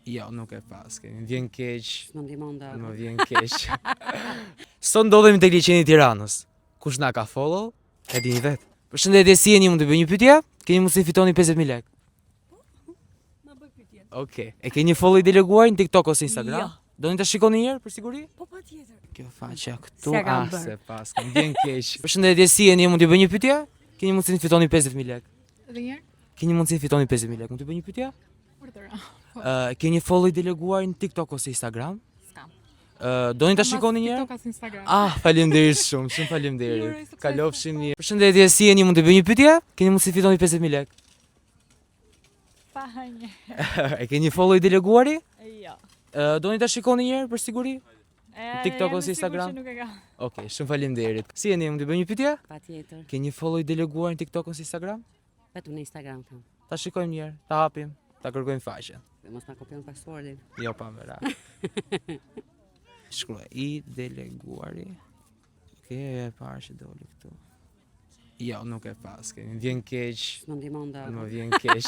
Jo, nuk e pas, kemi vjen keq. Më ndihmon dot. Më vjen keq. Sot ndodhemi tek liçeni i Tiranës. Kush na ka follow? E dini vet. Përshëndetje, si jeni? Mund të bëj një pyetje? Keni mundësi fitoni 50.000 lekë. Na bëj pyetje. Okej. E keni një follow i deleguar në TikTok ose Instagram? Jo. Doni ta shikoni një herë për siguri? Po patjetër. Kjo faqja këtu S'ja kam bërë. se pas, kam vjen keq. Përshëndetje, si jeni? Mund të bëj një pyetje? Keni mundësi të fitoni 50.000 lekë. Edhe një herë? Keni mundësi të fitoni 50.000 lekë. Mund të bëj një pyetje? Urdhëra. Keni një follow i deleguar në TikTok ose Instagram? S'kam. Doni ta shikoni një herë? TikTok as Instagram. Ah, faleminderit shumë faleminderit. Ju uroj sukses. Kalofshin mirë. Përshëndetje, si jeni? Mund të bëj një pyetje? Keni mundësi të fitoni 50.000 lekë. Pa një. E keni një follow i deleguari? Jo. Doni ta shikoni një herë për siguri? TikTok ose Instagram? Nuk e ka. Okej, shumë faleminderit. Si jeni? Mund të bëj një pyetje? Patjetër. Keni një follow i deleguar në TikTok ose Instagram? Vetëm në Instagram kam. Ta shikojmë një herë, ta hapim, ta kërkojmë faqen. Dhe mos na kopjon passwordin. Jo pa mëra. Shkruaj i deleguari. Okej, e parë që doli këtu. Jo, nuk e pas, kemi vjen keq. Më ndihmon dot. Më vjen keq.